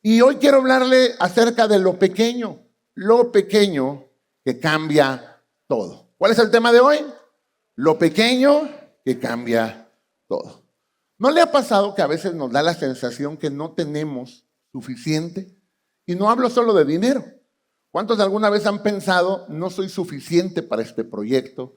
Y hoy quiero hablarle acerca de lo pequeño que cambia todo. ¿Cuál es el tema de hoy? Lo pequeño que cambia todo. ¿No le ha pasado que a veces nos da la sensación que no tenemos suficiente? Y no hablo solo de dinero. ¿Cuántos alguna vez han pensado, no soy suficiente para este proyecto?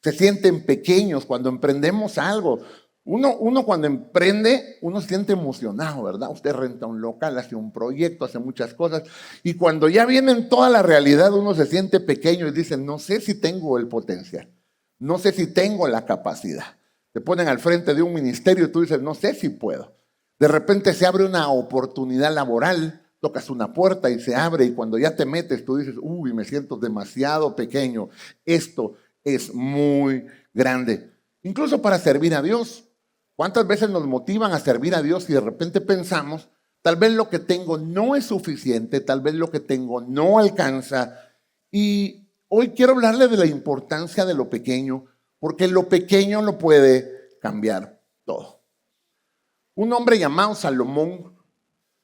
Se sienten pequeños cuando emprendemos algo. Uno cuando emprende, uno se siente emocionado, ¿verdad? Usted renta un local, hace un proyecto, hace muchas cosas. Y cuando ya viene en toda la realidad, uno se siente pequeño y dice, no sé si tengo el potencial. No sé si tengo la capacidad. Te ponen al frente de un ministerio y tú dices, no sé si puedo. De repente se abre una oportunidad laboral, tocas una puerta y se abre y cuando ya te metes tú dices, uy, me siento demasiado pequeño. Esto es muy grande. Incluso para servir a Dios. ¿Cuántas veces nos motivan a servir a Dios y de repente pensamos, tal vez lo que tengo no es suficiente, tal vez lo que tengo no alcanza? Y hoy quiero hablarle de la importancia de lo pequeño, porque lo pequeño lo puede cambiar todo. Un hombre llamado Salomón,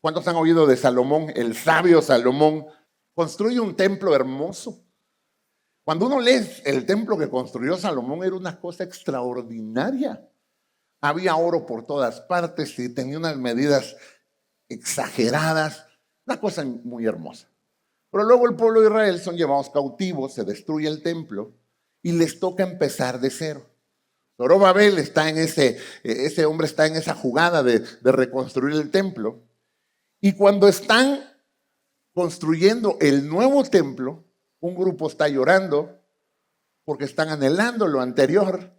¿cuántos han oído de Salomón? El sabio Salomón construye un templo hermoso. Cuando uno lee el templo que construyó Salomón era una cosa extraordinaria. Había oro por todas partes y tenía unas medidas exageradas, una cosa muy hermosa. Pero luego el pueblo de Israel son llevados cautivos, se destruye el templo y les toca empezar de cero. Zorobabel está en ese hombre está en esa jugada de reconstruir el templo. Y cuando están construyendo el nuevo templo, un grupo está llorando porque están anhelando lo anterior,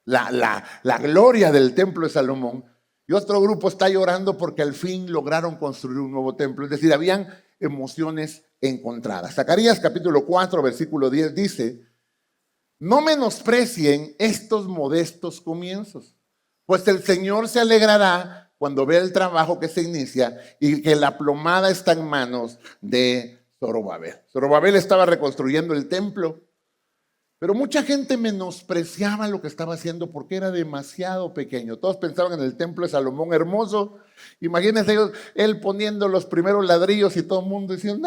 la gloria del templo de Salomón, y otro grupo está llorando porque al fin lograron construir un nuevo templo. Es decir, habían emociones encontradas. Zacarías capítulo 4, versículo 10 dice, no menosprecien estos modestos comienzos, pues el Señor se alegrará cuando vea el trabajo que se inicia y que la plomada está en manos de Zorobabel. Zorobabel estaba reconstruyendo el templo, pero mucha gente menospreciaba lo que estaba haciendo porque era demasiado pequeño. Todos pensaban en el templo de Salomón hermoso. Imagínense él poniendo los primeros ladrillos y todo el mundo diciendo,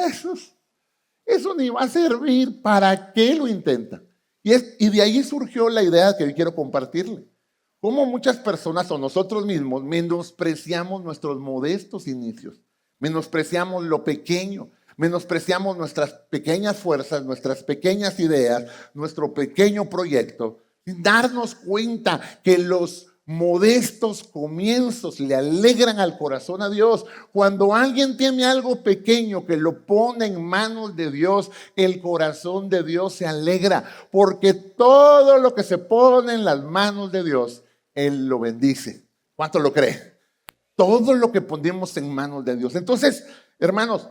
eso ni va a servir, ¿para qué lo intenta? Y de ahí surgió la idea que hoy quiero compartirle. Cómo muchas personas o nosotros mismos menospreciamos nuestros modestos inicios, menospreciamos lo pequeño, menospreciamos nuestras pequeñas fuerzas, nuestras pequeñas ideas, nuestro pequeño proyecto, sin darnos cuenta que los modestos comienzos le alegran al corazón a Dios. Cuando alguien tiene algo pequeño que lo pone en manos de Dios, el corazón de Dios se alegra, porque todo lo que se pone en las manos de Dios, Él lo bendice. ¿Cuánto lo cree? Todo lo que ponemos en manos de Dios. Entonces, hermanos,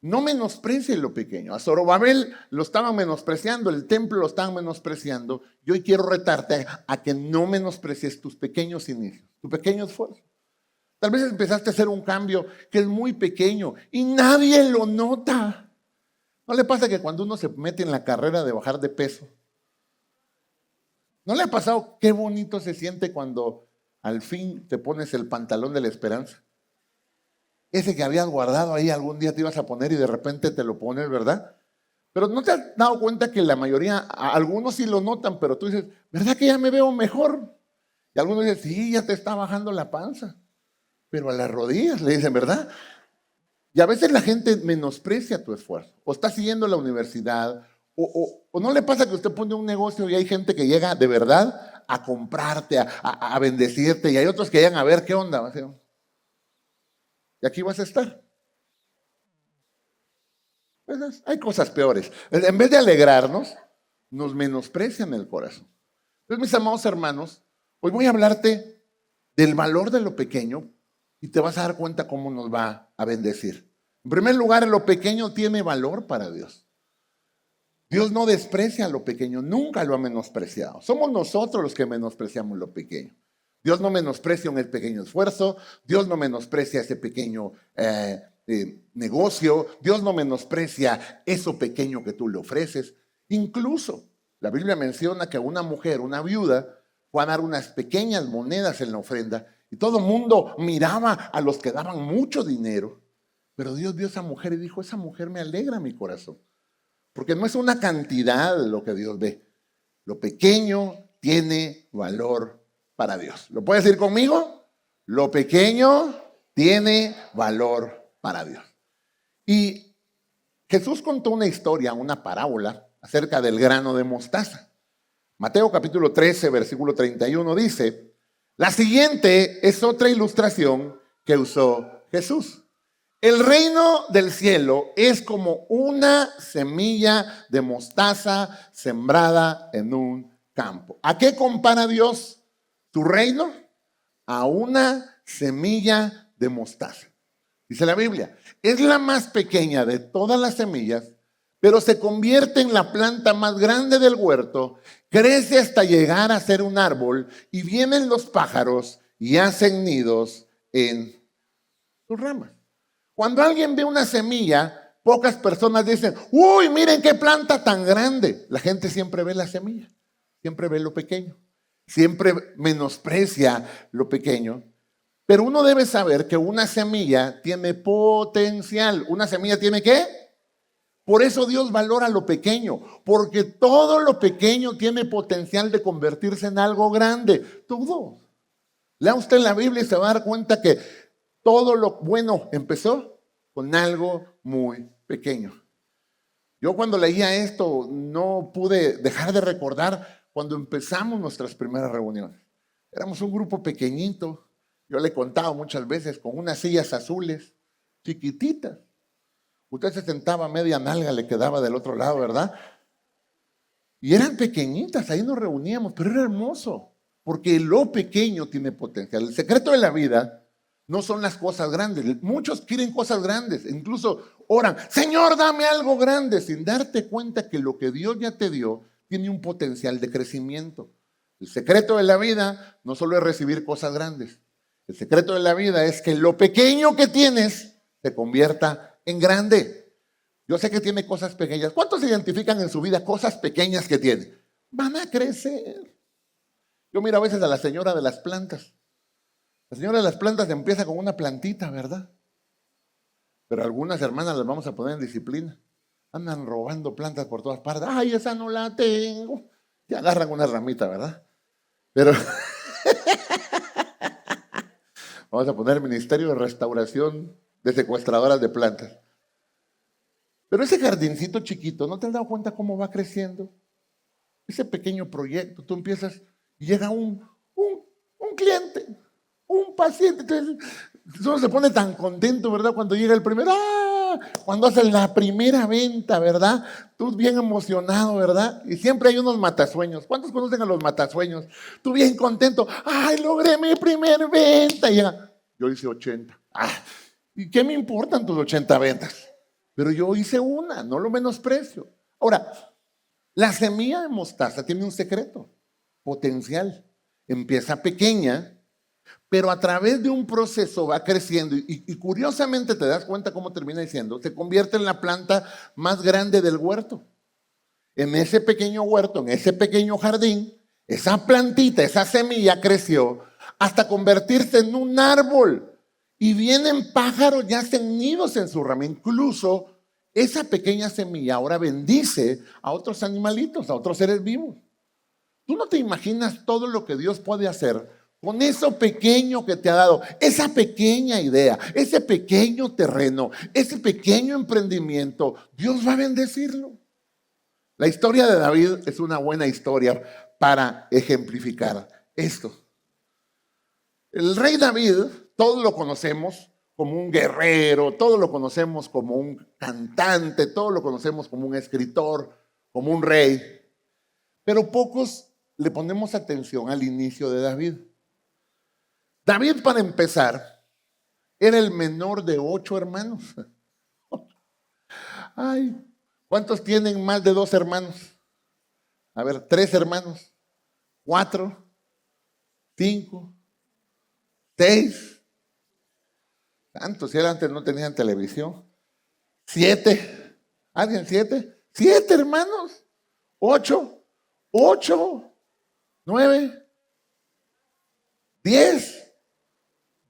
no menosprecien lo pequeño. A Zorobabel lo estaban menospreciando, el templo lo estaban menospreciando. Yo hoy quiero retarte a que no menosprecies tus pequeños inicios, tu pequeño esfuerzo. Tal vez empezaste a hacer un cambio que es muy pequeño y nadie lo nota. ¿No le pasa que cuando uno se mete en la carrera de bajar de peso, no le ha pasado qué bonito se siente cuando al fin te pones el pantalón de la esperanza? Ese que habías guardado ahí algún día te ibas a poner y de repente te lo pones, ¿verdad? Pero no te has dado cuenta que la mayoría, algunos sí lo notan, pero tú dices, ¿verdad que ya me veo mejor? Y algunos dicen, sí, ya te está bajando la panza. Pero a las rodillas le dicen, ¿verdad? Y a veces la gente menosprecia tu esfuerzo. O está siguiendo la universidad, o no le pasa que usted pone un negocio y hay gente que llega de verdad a comprarte, a bendecirte, y hay otros que llegan a ver qué onda. Y aquí vas a estar. Pues hay cosas peores. En vez de alegrarnos, nos menosprecian el corazón. Entonces, mis amados hermanos, hoy voy a hablarte del valor de lo pequeño y te vas a dar cuenta cómo nos va a bendecir. En primer lugar, lo pequeño tiene valor para Dios. Dios no desprecia lo pequeño, nunca lo ha menospreciado. Somos nosotros los que menospreciamos lo pequeño. Dios no menosprecia un pequeño esfuerzo, Dios no menosprecia ese pequeño negocio, Dios no menosprecia eso pequeño que tú le ofreces. Incluso la Biblia menciona que una mujer, una viuda, fue a dar unas pequeñas monedas en la ofrenda y todo el mundo miraba a los que daban mucho dinero Pero Dios vio a esa mujer y dijo, esa mujer me alegra mi corazón. Porque no es una cantidad lo que Dios ve. Lo pequeño tiene valor para Dios. ¿Lo puedes decir conmigo? Lo pequeño tiene valor para Dios. Y Jesús contó una historia, una parábola acerca del grano de mostaza. Mateo capítulo 13, versículo 31 dice, la siguiente es otra ilustración que usó Jesús. El reino del cielo es como una semilla de mostaza sembrada en un campo. ¿A qué compara Dios tu reino? A una semilla de mostaza. Dice la Biblia, es la más pequeña de todas las semillas, pero se convierte en la planta más grande del huerto, crece hasta llegar a ser un árbol y vienen los pájaros y hacen nidos en sus ramas. Cuando alguien ve una semilla, pocas personas dicen, uy, miren qué planta tan grande. La gente siempre ve la semilla, siempre ve lo pequeño, siempre menosprecia lo pequeño. Pero uno debe saber que una semilla tiene potencial. ¿Una semilla tiene qué? Por eso Dios valora lo pequeño, porque todo lo pequeño tiene potencial de convertirse en algo grande. Todo. Lea usted la Biblia y se va a dar cuenta que todo lo bueno empezó con algo muy pequeño. Yo cuando leía esto no pude dejar de recordar cuando empezamos nuestras primeras reuniones. Éramos un grupo pequeñito. Yo le contaba muchas veces con unas sillas azules, chiquititas. Usted se sentaba, media nalga le quedaba del otro lado, ¿verdad? Y eran pequeñitas, ahí nos reuníamos, pero era hermoso, porque lo pequeño tiene potencial. El secreto de la vida no son las cosas grandes. Muchos quieren cosas grandes, incluso oran, Señor, dame algo grande, sin darte cuenta que lo que Dios ya te dio tiene un potencial de crecimiento. El secreto de la vida no solo es recibir cosas grandes. El secreto de la vida es que lo pequeño que tienes se convierta en grande. Yo sé que tiene cosas pequeñas. ¿Cuántos identifican en su vida cosas pequeñas que tiene? Van a crecer. Yo miro a veces a la señora de las plantas. La señora de las plantas empieza con una plantita, ¿verdad? Pero algunas hermanas las vamos a poner en disciplina. Andan robando plantas por todas partes. Ay, esa no la tengo. Y agarran una ramita, ¿verdad? Pero vamos a poner Ministerio de Restauración de Secuestradoras de Plantas. Pero ese jardincito chiquito, ¿no te has dado cuenta cómo va creciendo? Ese pequeño proyecto, tú empiezas y llega un cliente, un paciente. Entonces, uno se pone tan contento, ¿verdad? Cuando llega el primero, cuando hacen la primera venta, ¿verdad? Tú bien emocionado, ¿verdad? Y siempre hay unos matasueños. ¿Cuántos conocen a los matasueños? Tú bien contento, ¡ay, logré mi primer venta! Y llega, yo hice 80. ¿Y qué me importan tus 80 ventas? Pero yo hice una, no lo menosprecio. Ahora, la semilla de mostaza tiene un secreto, potencial. Empieza pequeña, pero a través de un proceso va creciendo y curiosamente te das cuenta cómo termina diciendo, se convierte en la planta más grande del huerto. En ese pequeño huerto, en ese pequeño jardín, esa plantita, esa semilla creció hasta convertirse en un árbol. Y vienen pájaros y hacen nidos en su rama. Incluso esa pequeña semilla ahora bendice a otros animalitos, a otros seres vivos. Tú no te imaginas todo lo que Dios puede hacer con eso pequeño que te ha dado, esa pequeña idea, ese pequeño terreno, ese pequeño emprendimiento. Dios va a bendecirlo. La historia de David es una buena historia para ejemplificar esto. El rey David, todos lo conocemos como un guerrero, todos lo conocemos como un cantante, todos lo conocemos como un escritor, como un rey. Pero pocos le ponemos atención al inicio de David. David, para empezar, era el menor de 8 hermanos. Ay, ¿cuántos tienen más de 2 hermanos? A ver, 3 hermanos, 4, 5, 6. Tantos, si era antes no tenían televisión. 7. ¿Alguien 7? 7 hermanos. 8. 9. 10.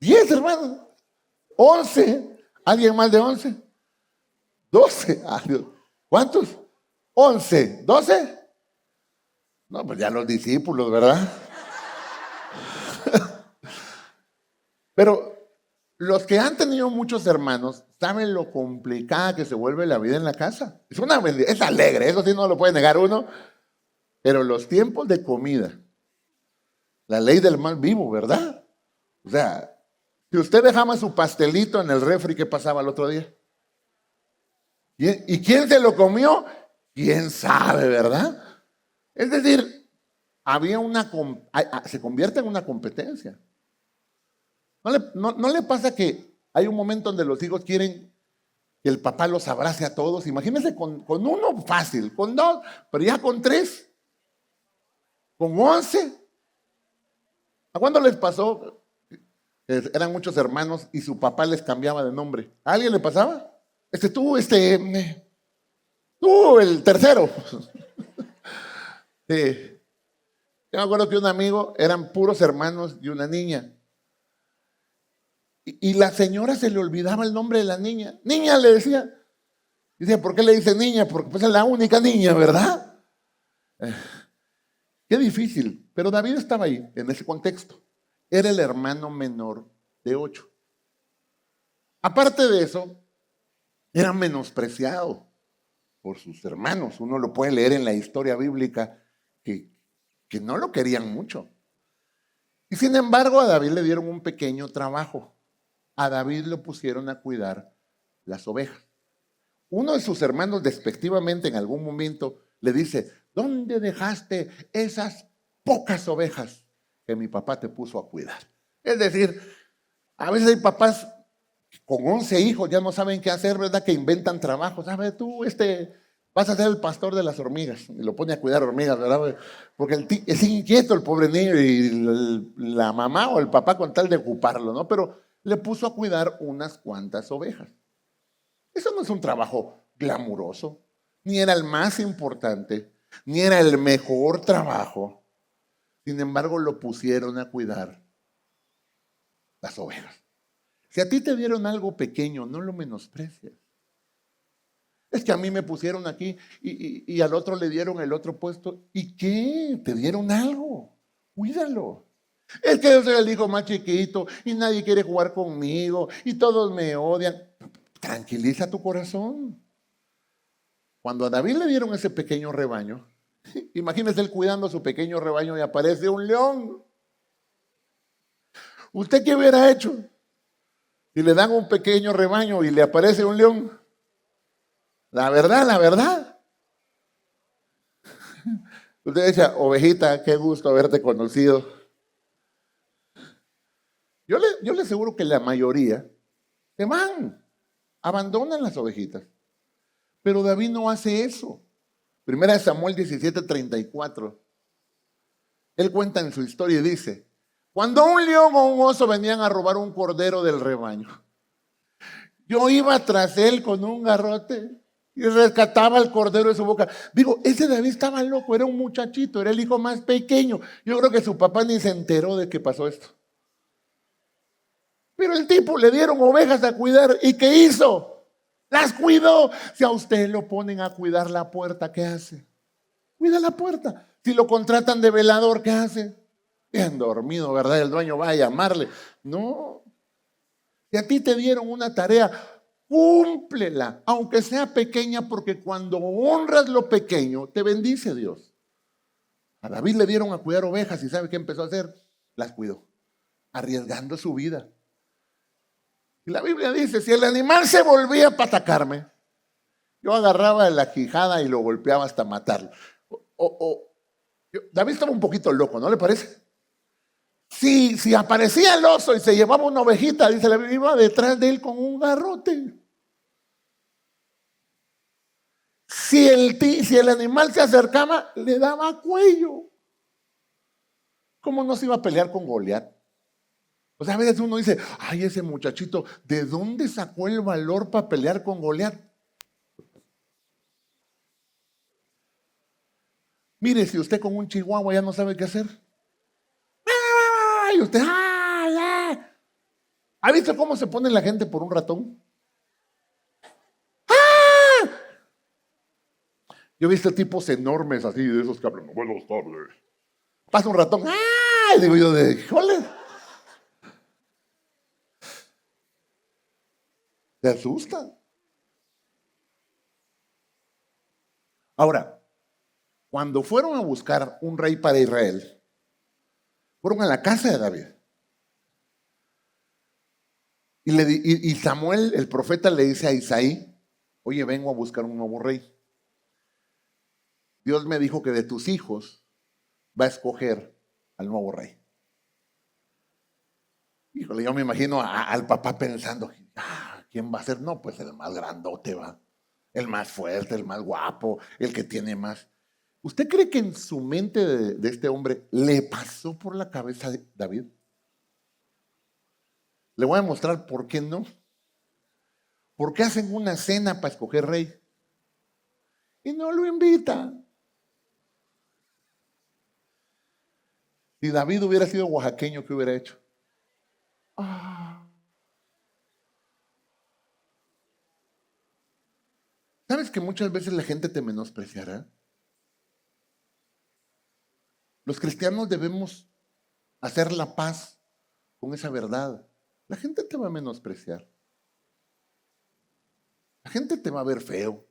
10 hermanos. 11. ¿Alguien más de 11? 12. Ah, Dios. ¿Cuántos? 11. ¿12? No, pues ya los discípulos, ¿verdad? Pero los que han tenido muchos hermanos saben lo complicada que se vuelve la vida en la casa. Es alegre, eso sí no lo puede negar uno, pero los tiempos de comida, la ley del mal vivo, ¿verdad? O sea, si usted dejaba su pastelito en el refri, ¿qué pasaba el otro día? ¿Y quién se lo comió? ¿Quién sabe, verdad? Es decir, se convierte en una competencia. ¿No le pasa que hay un momento donde los hijos quieren que el papá los abrace a todos? Imagínense con uno fácil, con dos, pero ya con tres, con 11. ¿A cuándo les pasó? Eran muchos hermanos y su papá les cambiaba de nombre. ¿A alguien le pasaba? Tú, el tercero. Sí. Yo me acuerdo que un amigo, eran puros hermanos y una niña. Y la señora se le olvidaba el nombre de la niña. Niña le decía. Dice, ¿por qué le dice niña? Porque pues es la única niña, ¿verdad? Qué difícil. Pero David estaba ahí, en ese contexto. Era el hermano menor de 8. Aparte de eso, era menospreciado por sus hermanos. Uno lo puede leer en la historia bíblica que no lo querían mucho. Y sin embargo, a David le dieron un pequeño trabajo. A David lo pusieron a cuidar las ovejas. Uno de sus hermanos despectivamente en algún momento le dice, ¿dónde dejaste esas pocas ovejas que mi papá te puso a cuidar? Es decir, a veces hay papás con 11 hijos ya no saben qué hacer, ¿verdad? Que inventan trabajos. ¿Sabes? Tú vas a ser el pastor de las hormigas. Y lo pone a cuidar hormigas, ¿verdad? Porque es inquieto el pobre niño y la mamá o el papá con tal de ocuparlo, ¿no? Pero le puso a cuidar unas cuantas ovejas. Eso no es un trabajo glamuroso, ni era el más importante, ni era el mejor trabajo. Sin embargo, lo pusieron a cuidar las ovejas. Si a ti te dieron algo pequeño, no lo menosprecies. Es que a mí me pusieron aquí y al otro le dieron el otro puesto. ¿Y qué? Te dieron algo. Cuídalo. Es que yo soy el hijo más chiquito y nadie quiere jugar conmigo y todos me odian. Tranquiliza tu corazón. Cuando a David le dieron ese pequeño rebaño, imagínese él cuidando su pequeño rebaño y aparece un león. ¿Usted qué hubiera hecho? Si le dan un pequeño rebaño y le aparece un león. La verdad. Usted dice, ovejita, qué gusto haberte conocido. Yo le aseguro que la mayoría se van, abandonan las ovejitas. Pero David no hace eso. Primera de Samuel 17:34. Él cuenta en su historia y dice, cuando un león o un oso venían a robar un cordero del rebaño, yo iba tras él con un garrote y rescataba el cordero de su boca. Digo, ese David estaba loco, era un muchachito, era el hijo más pequeño. Yo creo que su papá ni se enteró de que pasó esto. Pero el tipo le dieron ovejas a cuidar. ¿Y qué hizo? Las cuidó. Si a usted lo ponen a cuidar la puerta, ¿qué hace? Cuida la puerta. Si lo contratan de velador, ¿qué hace? Bien dormido, ¿verdad? El dueño va a llamarle. No. Si a ti te dieron una tarea, cúmplela, aunque sea pequeña, porque cuando honras lo pequeño, te bendice Dios. A David le dieron a cuidar ovejas y ¿sabe qué empezó a hacer? Las cuidó, arriesgando su vida. Y la Biblia dice, si el animal se volvía para atacarme, yo agarraba la quijada y lo golpeaba hasta matarlo. David estaba un poquito loco, ¿no le parece? Si aparecía el oso y se llevaba una ovejita, dice la Biblia, iba detrás de él con un garrote. Si el animal se acercaba, le daba cuello. ¿Cómo no se iba a pelear con Goliat? O sea, a veces uno dice, ay, ese muchachito, ¿de dónde sacó el valor para pelear con Goliat? Mire, si usted con un chihuahua ya no sabe qué hacer. ¡Ay! Usted, ¡ay, ay! ¿Ha visto cómo se pone la gente por un ratón? Yo he visto tipos enormes así, de esos que hablan, buenas tardes. Pasa un ratón, ¡ay! Digo yo, híjole. Te asustan. Ahora, cuando fueron a buscar un rey para Israel, fueron a la casa de David. Y Samuel, el profeta, le dice a Isaí, oye, vengo a buscar un nuevo rey. Dios me dijo que de tus hijos va a escoger al nuevo rey. Híjole, yo me imagino al papá pensando, ¿quién va a ser? No, pues el más grandote va, el más fuerte, el más guapo, el que tiene más. ¿Usted cree que en su mente de este hombre le pasó por la cabeza de David? Le voy a mostrar por qué no. ¿Por qué hacen una cena para escoger rey? Y no lo invitan. Si David hubiera sido oaxaqueño, ¿qué hubiera hecho? ¿Sabes que muchas veces la gente te menospreciará? Los cristianos debemos hacer la paz con esa verdad. La gente te va a menospreciar. La gente te va a ver feo.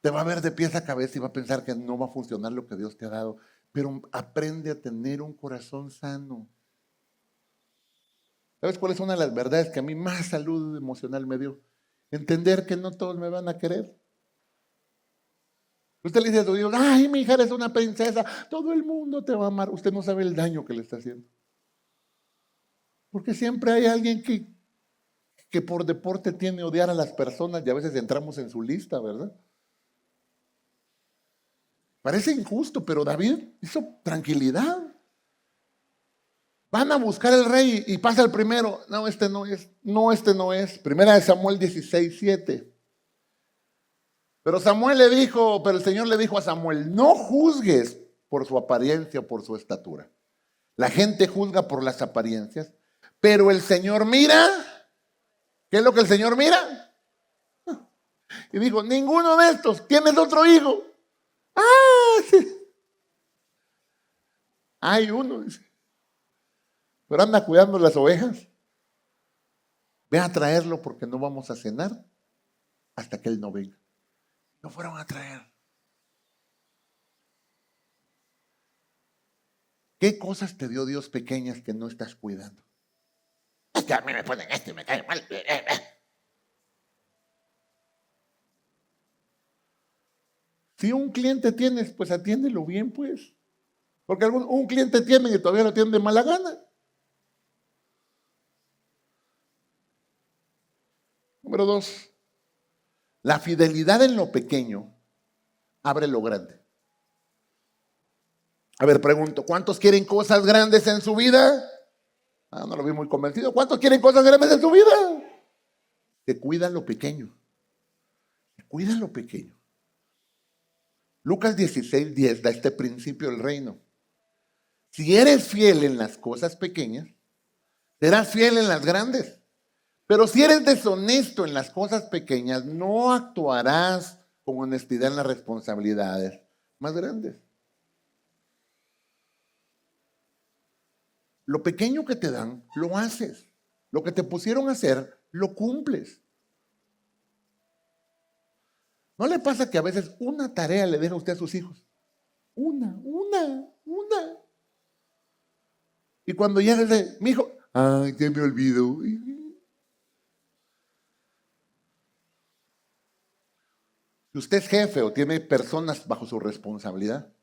Te va a ver de pies a cabeza y va a pensar que no va a funcionar lo que Dios te ha dado. Pero aprende a tener un corazón sano. ¿Sabes cuál es una de las verdades que a mí más salud emocional me dio? Entender que no todos me van a querer. Usted le dice a tu Dios, ay, mi hija eres una princesa, todo el mundo te va a amar. Usted no sabe el daño que le está haciendo. Porque siempre hay alguien que por deporte tiene odiar a las personas y a veces entramos en su lista, ¿verdad? Parece injusto, pero David hizo tranquilidad. Van a buscar el rey y pasa el primero. No, este no es. No, este no es. Primera de Samuel 16:7. Pero el Señor le dijo a Samuel, no juzgues por su apariencia o por su estatura. La gente juzga por las apariencias, pero el Señor mira. ¿Qué es lo que el Señor mira? Y dijo, ninguno de estos, ¿tienes otro hijo? Ah, sí. Hay uno, dice. Pero anda cuidando las ovejas. Ve a traerlo porque no vamos a cenar hasta que él no venga. Lo fueron a traer. ¿Qué cosas te dio Dios pequeñas que no estás cuidando? Es que a mí me ponen esto y me cae mal. Si un cliente tienes, pues atiéndelo bien, pues. Porque un cliente tiene y todavía lo tiene de mala gana. Número 2. La fidelidad en lo pequeño abre lo grande. A ver, pregunto, ¿cuántos quieren cosas grandes en su vida? No lo vi muy convencido. ¿Cuántos quieren cosas grandes en su vida? Que cuidan lo pequeño. Que cuidan lo pequeño. Lucas 16:10 da este principio del reino. Si eres fiel en las cosas pequeñas, serás fiel en las grandes. Pero si eres deshonesto en las cosas pequeñas, no actuarás con honestidad en las responsabilidades más grandes. Lo pequeño que te dan, lo haces. Lo que te pusieron a hacer, lo cumples. ¿No le pasa que a veces una tarea le deja usted a sus hijos? Una. Y cuando llega ese, mi hijo, ay, ya me olvidó. Si usted es jefe o tiene personas bajo su responsabilidad,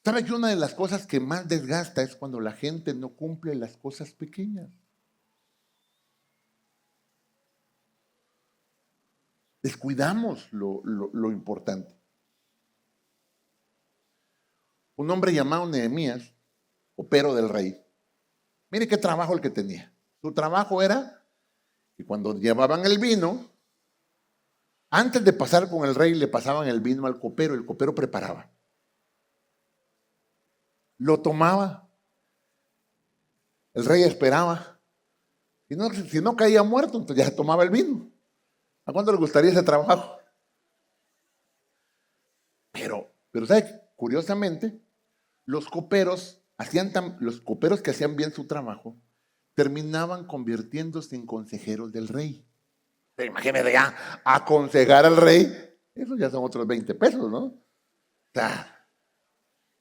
¿sabe que una de las cosas que más desgasta es cuando la gente no cumple las cosas pequeñas? Descuidamos lo importante. Un hombre llamado Nehemías, copero del rey, mire qué trabajo el que tenía. Su trabajo era que cuando llevaban el vino, antes de pasar con el rey, le pasaban el vino al copero, el copero preparaba. Lo tomaba, el rey esperaba. Si no caía muerto, entonces ya tomaba el vino. ¿A cuánto le gustaría ese trabajo? Pero ¿sabe? Curiosamente, los coperos que hacían bien su trabajo terminaban convirtiéndose en consejeros del rey. Imagínate ya, aconsejar al rey, eso ya son otros 20 pesos, ¿no? O sea,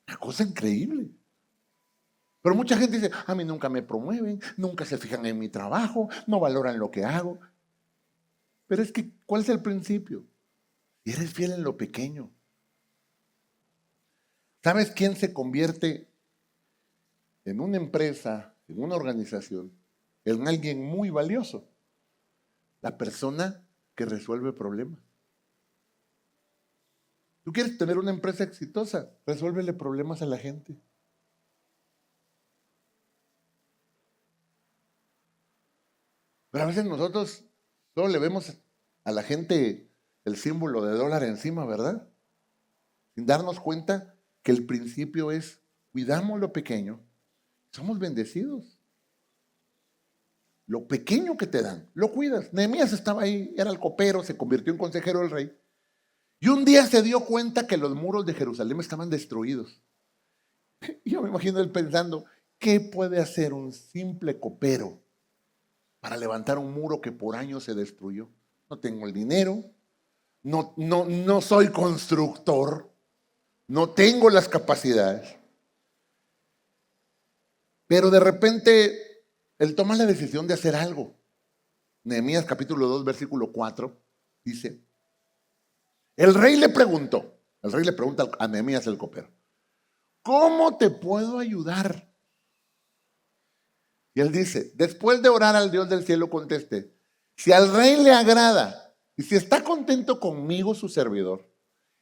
una cosa increíble. Pero mucha gente dice, a mí nunca me promueven, nunca se fijan en mi trabajo, no valoran lo que hago. Pero es que, ¿cuál es el principio? Y eres fiel en lo pequeño. ¿Sabes quién se convierte en una empresa, en una organización, en alguien muy valioso? La persona que resuelve problemas. ¿Tú quieres tener una empresa exitosa? Resuélvele problemas a la gente. Pero a veces nosotros solo le vemos a la gente el símbolo de dólar encima, ¿verdad? Sin darnos cuenta que el principio es cuidamos lo pequeño, somos bendecidos. Lo pequeño que te dan, lo cuidas. Nehemías estaba ahí, era el copero, se convirtió en consejero del rey. Y un día se dio cuenta que los muros de Jerusalén estaban destruidos. Y yo me imagino él pensando, ¿qué puede hacer un simple copero para levantar un muro que por años se destruyó? No tengo el dinero, no soy constructor, no tengo las capacidades. Pero de repente él toma la decisión de hacer algo. Nehemías capítulo 2, versículo 4, dice, el rey le pregunta a Nehemías el copero, ¿cómo te puedo ayudar? Y él dice, después de orar al Dios del cielo contesté, si al rey le agrada y si está contento conmigo su servidor,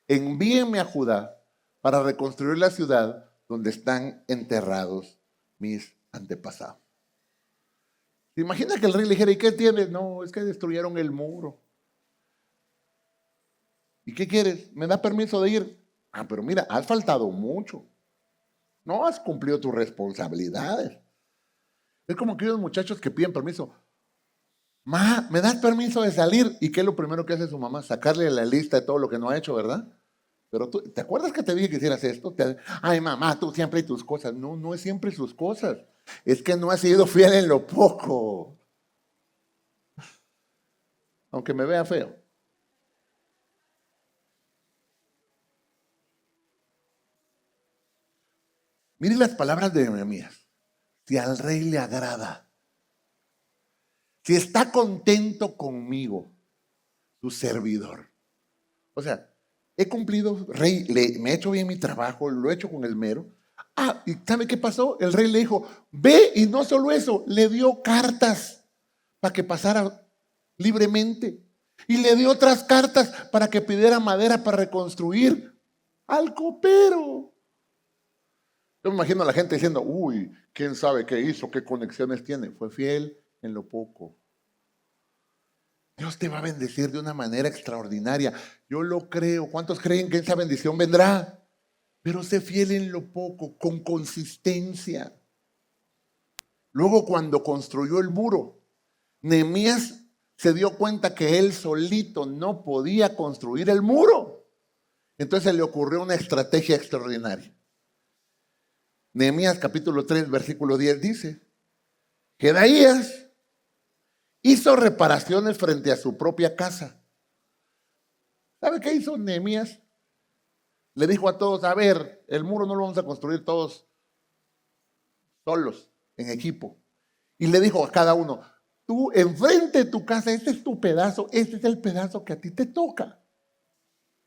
envíeme a Judá para reconstruir la ciudad donde están enterrados mis antepasados. ¿Se imagina que el rey le dijera, ¿y qué tienes? No, es que destruyeron el muro. ¿Y qué quieres? ¿Me da permiso de ir? Ah, pero mira, has faltado mucho. No has cumplido tus responsabilidades. Es como aquellos muchachos que piden permiso. Ma, ¿me das permiso de salir? ¿Y qué es lo primero que hace su mamá? Sacarle la lista de todo lo que no ha hecho, ¿verdad? Pero tú, ¿te acuerdas que te dije que hicieras esto? Ay, mamá, tú siempre y tus cosas. No, no es siempre sus cosas. Es que no has sido fiel en lo poco. Aunque me vea feo. Miren las palabras de Nehemías. Si al rey le agrada, si está contento conmigo, su servidor. O sea, he cumplido, rey, me he hecho bien mi trabajo, lo he hecho con el mero. Ah, ¿y sabe qué pasó? El rey le dijo, ve, y no solo eso, le dio cartas para que pasara libremente. Y le dio otras cartas para que pidiera madera para reconstruir al copero. Yo me imagino a la gente diciendo, uy, quién sabe qué hizo, qué conexiones tiene. Fue fiel en lo poco. Dios te va a bendecir de una manera extraordinaria. Yo lo creo. ¿Cuántos creen que esa bendición vendrá? Pero sé fiel en lo poco, con consistencia. Luego, cuando construyó el muro, Nehemías se dio cuenta que él solito no podía construir el muro. Entonces se le ocurrió una estrategia extraordinaria. Nehemías capítulo 3, versículo 10 dice, Jedaías hizo reparaciones frente a su propia casa. ¿Sabe qué hizo Nehemías? Le dijo a todos, a ver, el muro no lo vamos a construir todos solos, en equipo. Y le dijo a cada uno, tú enfrente de tu casa, este es tu pedazo, este es el pedazo que a ti te toca.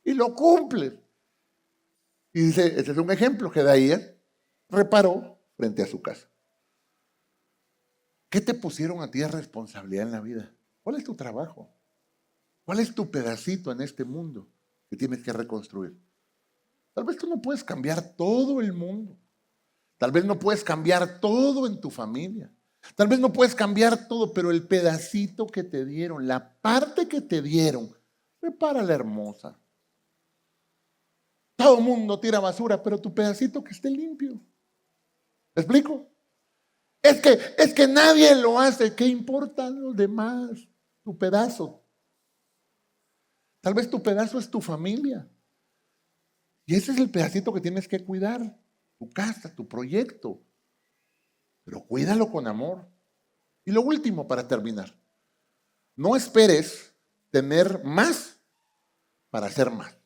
Y lo cumples. Y dice, ese es un ejemplo, Jedaías reparó frente a su casa. ¿Qué te pusieron a ti de responsabilidad en la vida? ¿Cuál es tu trabajo? ¿Cuál es tu pedacito en este mundo que tienes que reconstruir? Tal vez tú no puedes cambiar todo el mundo. Tal vez no puedes cambiar todo en tu familia. Tal vez no puedes cambiar todo, pero el pedacito que te dieron, la parte que te dieron, repara la hermosa. Todo el mundo tira basura, pero tu pedacito que esté limpio. ¿Me explico? Es que nadie lo hace. ¿Qué importan los demás? Tu pedazo. Tal vez tu pedazo es tu familia. Y ese es el pedacito que tienes que cuidar, tu casa, tu proyecto. Pero cuídalo con amor. Y lo último para terminar, no esperes tener más para hacer más.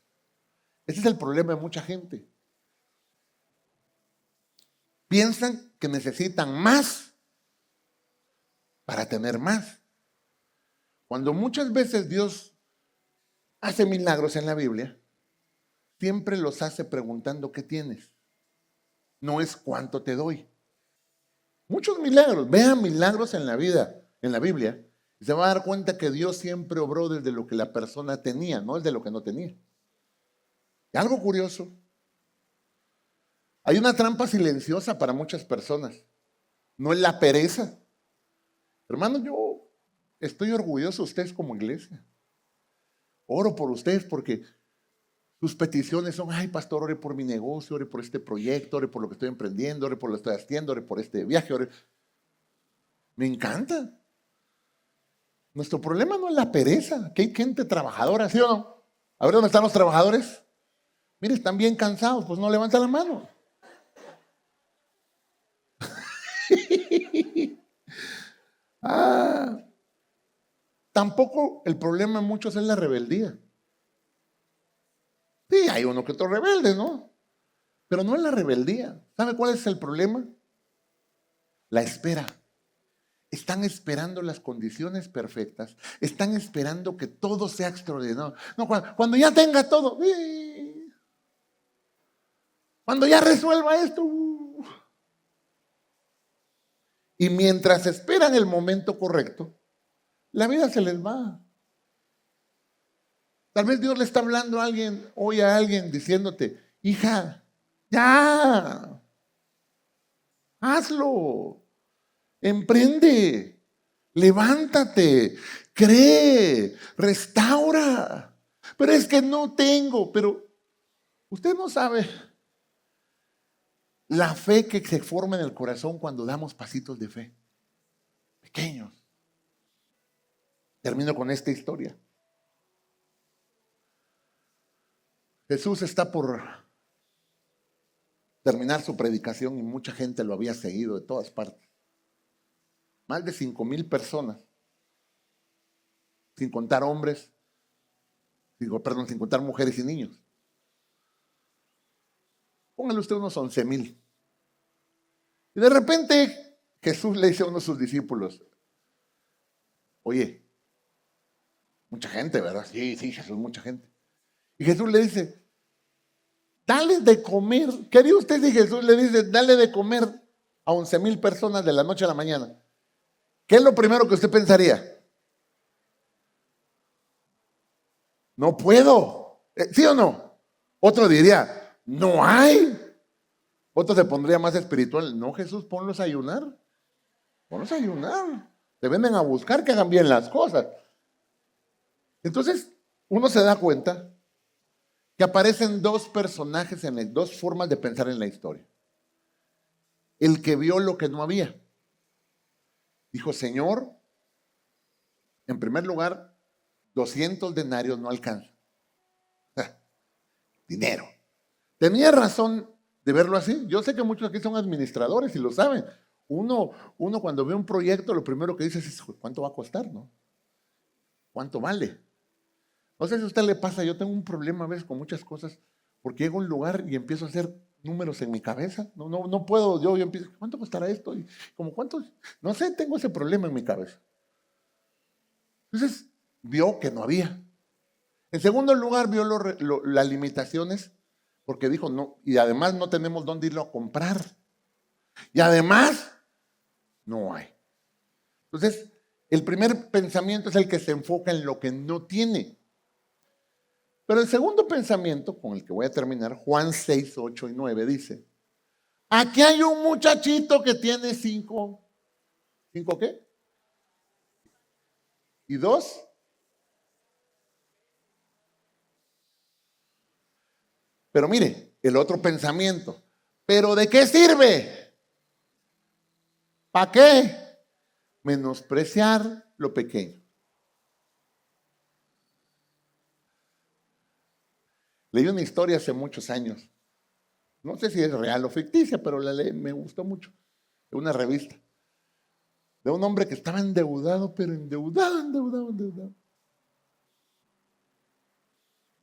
Ese es el problema de mucha gente. Piensan que necesitan más para tener más. Cuando muchas veces Dios hace milagros en la Biblia, siempre los hace preguntando ¿qué tienes? No es cuánto te doy. Muchos milagros, vean milagros en la vida, en la Biblia, y se va a dar cuenta que Dios siempre obró desde lo que la persona tenía, no desde lo que no tenía. Y algo curioso, hay una trampa silenciosa para muchas personas, no es la pereza. Hermanos, yo estoy orgulloso de ustedes como iglesia. Oro por ustedes porque sus peticiones son, ay pastor, ore por mi negocio, ore por este proyecto, ore por lo que estoy emprendiendo, ore por lo que estoy haciendo, ore por este viaje, ore. Me encanta. Nuestro problema no es la pereza, que hay gente trabajadora, ¿sí o no? A ver, ¿dónde están los trabajadores? Mire, están bien cansados, pues no levanta la mano. Tampoco el problema de muchos es la rebeldía. Sí, hay uno que otro rebelde, ¿no? Pero no es la rebeldía. ¿Sabe cuál es el problema? La espera. Están esperando las condiciones perfectas. Están esperando que todo sea extraordinario. No, cuando ya tenga todo. Cuando ya resuelva esto. Y mientras esperan el momento correcto, la vida se les va. Tal vez Dios le está hablando a alguien, hoy a alguien, diciéndote, hija, ya, hazlo, emprende, levántate, cree, restaura. Pero es que no tengo, pero usted no sabe la fe que se forma en el corazón cuando damos pasitos de fe, pequeños. Termino con esta historia. Jesús está por terminar su predicación y mucha gente lo había seguido de todas partes. Más de 5,000 personas, sin contar hombres, sin contar mujeres y niños. Póngale usted unos 11,000. Y de repente Jesús le dice a uno de sus discípulos, oye, mucha gente, ¿verdad? Sí, Jesús, mucha gente. Y Jesús le dice, dale de comer. ¿Qué haría usted si Jesús le dice, dale de comer a 11,000 personas de la noche a la mañana? ¿Qué es lo primero que usted pensaría? No puedo. ¿Sí o no? Otro diría, no hay. Otro se pondría más espiritual. No, Jesús, ponlos a ayunar. Ponlos a ayunar. Te venden a buscar que hagan bien las cosas. Entonces, uno se da cuenta que aparecen dos personajes, dos formas de pensar en la historia. El que vio lo que no había. Dijo, Señor, en primer lugar, 200 denarios no alcanzan. Dinero. Tenía razón de verlo así. Yo sé que muchos aquí son administradores y lo saben. Uno cuando ve un proyecto, lo primero que dice es, ¿cuánto va a costar, no? ¿Cuánto vale? No sé si a usted le pasa, yo tengo un problema a veces con muchas cosas, porque llego a un lugar y empiezo a hacer números en mi cabeza. No puedo, yo empiezo, ¿cuánto costará esto? Y como cuánto, no sé, tengo ese problema en mi cabeza. Entonces, vio que no había. En segundo lugar, vio las limitaciones, porque dijo, no, y además no tenemos dónde irlo a comprar. Y además, no hay. Entonces, el primer pensamiento es el que se enfoca en lo que no tiene. Pero el segundo pensamiento, con el que voy a terminar, Juan 6, 8 y 9, dice, aquí hay un muchachito que tiene 5. ¿5 qué? ¿Y 2? Pero mire, el otro pensamiento, ¿pero de qué sirve? ¿Para qué? Menospreciar lo pequeño. Leí una historia hace muchos años. No sé si es real o ficticia, pero la leí, me gustó mucho. De una revista. De un hombre que estaba endeudado, pero endeudado.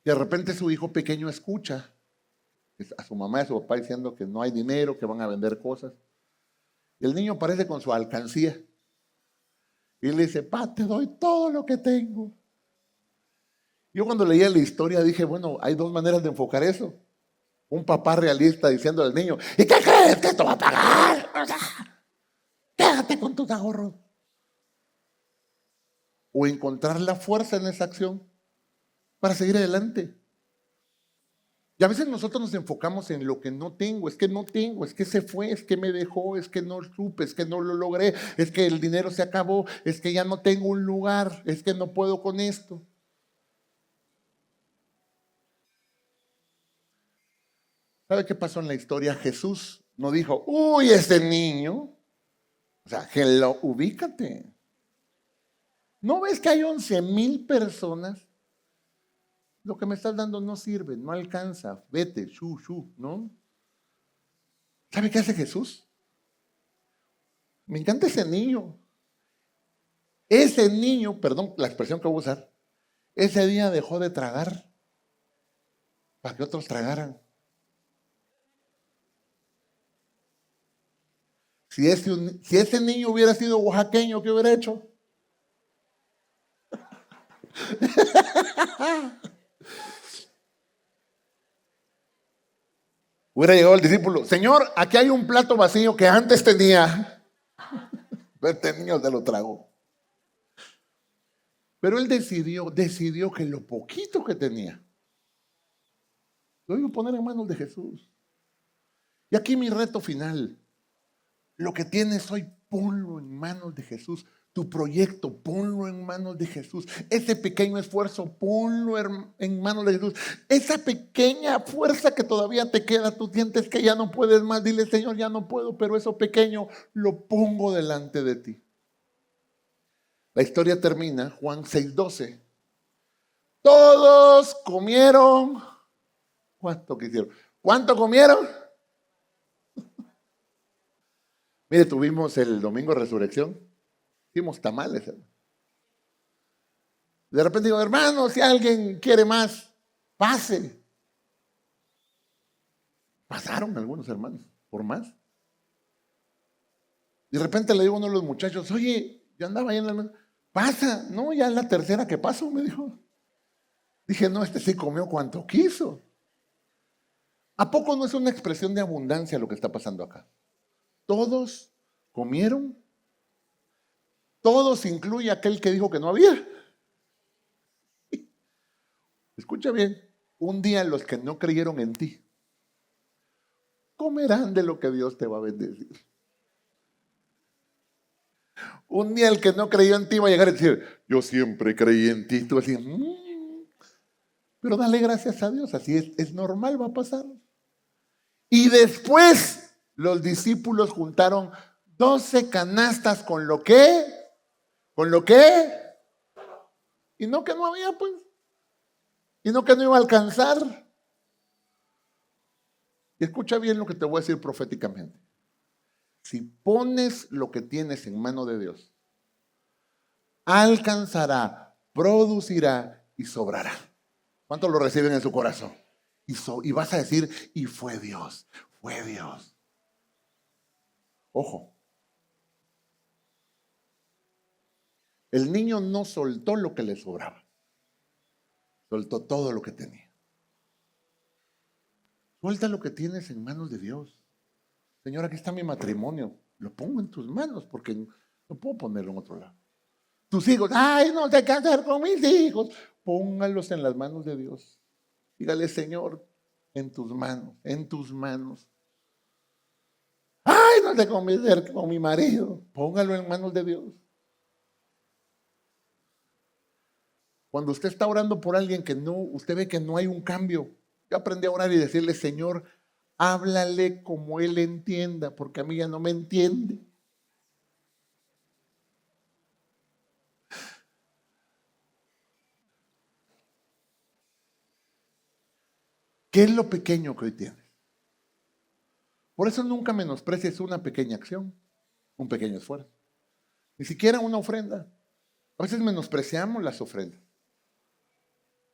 Y de repente su hijo pequeño escucha a su mamá y a su papá diciendo que no hay dinero, que van a vender cosas. Y el niño aparece con su alcancía. Y le dice, pa, te doy todo lo que tengo. Yo cuando leía la historia dije, bueno, hay dos maneras de enfocar eso. Un papá realista diciendo al niño, ¿y qué crees que esto va a pagar? O sea, quédate con tus ahorros. O encontrar la fuerza en esa acción para seguir adelante. Y a veces nosotros nos enfocamos en lo que no tengo, es que no tengo, es que se fue, es que me dejó, es que no supe, es que no lo logré, es que el dinero se acabó, es que ya no tengo un lugar, es que no puedo con esto. ¿Sabe qué pasó en la historia? Jesús no dijo, uy, ese niño. O sea, hello, ubícate. ¿No ves que hay 11,000 personas? Lo que me estás dando no sirve, no alcanza. Vete, ¿no? ¿Sabe qué hace Jesús? Me encanta ese niño. Ese niño, perdón la expresión que voy a usar, ese día dejó de tragar para que otros tragaran. Si ese niño hubiera sido oaxaqueño, ¿qué hubiera hecho? Hubiera llegado el discípulo, Señor, aquí hay un plato vacío que antes tenía. Este niño se lo tragó. Pero él decidió que lo poquito que tenía, lo iba a poner en manos de Jesús. Y aquí mi reto final, lo que tienes hoy, ponlo en manos de Jesús. Tu proyecto, ponlo en manos de Jesús. Ese pequeño esfuerzo, ponlo en manos de Jesús. Esa pequeña fuerza que todavía te queda, tú sientes que ya no puedes más. Dile, Señor, ya no puedo, pero eso pequeño lo pongo delante de ti. La historia termina, Juan 6:12. Todos comieron. ¿Cuánto quisieron? ¿Cuánto comieron? Mire, tuvimos el domingo de resurrección. Hicimos tamales. De repente digo, hermano, si alguien quiere más, pase. Pasaron algunos hermanos por más. De repente le digo a uno de los muchachos, oye, yo andaba ahí en la mesa, pasa. No, ya es la tercera que paso, me dijo. Dije, no, este sí comió cuanto quiso. ¿A poco no es una expresión de abundancia lo que está pasando acá? Todos comieron, todos incluye aquel que dijo que no había. Escucha bien, un día los que no creyeron en ti comerán de lo que Dios te va a bendecir. Un día el que no creyó en ti va a llegar y decir, yo siempre creí en ti. Tú vas a decir, pero dale gracias a Dios, así es normal, va a pasar. Y después los discípulos juntaron 12 canastas con lo que, y no que no había, pues, y no que no iba a alcanzar. Y escucha bien lo que te voy a decir proféticamente. Si pones lo que tienes en mano de Dios, alcanzará, producirá y sobrará. ¿Cuántos lo reciben en su corazón? Y vas a decir, y fue Dios, fue Dios. Ojo, el niño no soltó lo que le sobraba, soltó todo lo que tenía. Suelta lo que tienes en manos de Dios. Señor, aquí está mi matrimonio, lo pongo en tus manos porque no puedo ponerlo en otro lado. Tus hijos, ay, no sé qué hacer con mis hijos. Póngalos en las manos de Dios. Dígale, Señor, en tus manos, en tus manos. Ay, no sé cómo hacer con mi marido. Póngalo en manos de Dios. Cuando usted está orando por alguien que no, usted ve que no hay un cambio. Yo aprendí a orar y decirle, Señor, háblale como Él entienda, porque a mí ya no me entiende. ¿Qué es lo pequeño que hoy tienes? Por eso nunca menosprecies una pequeña acción, un pequeño esfuerzo. Ni siquiera una ofrenda. A veces menospreciamos las ofrendas.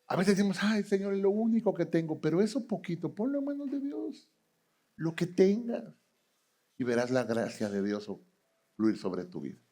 A veces decimos, ay Señor, es lo único que tengo, pero eso poquito, ponlo en manos de Dios. Lo que tengas. Y verás la gracia de Dios fluir sobre tu vida.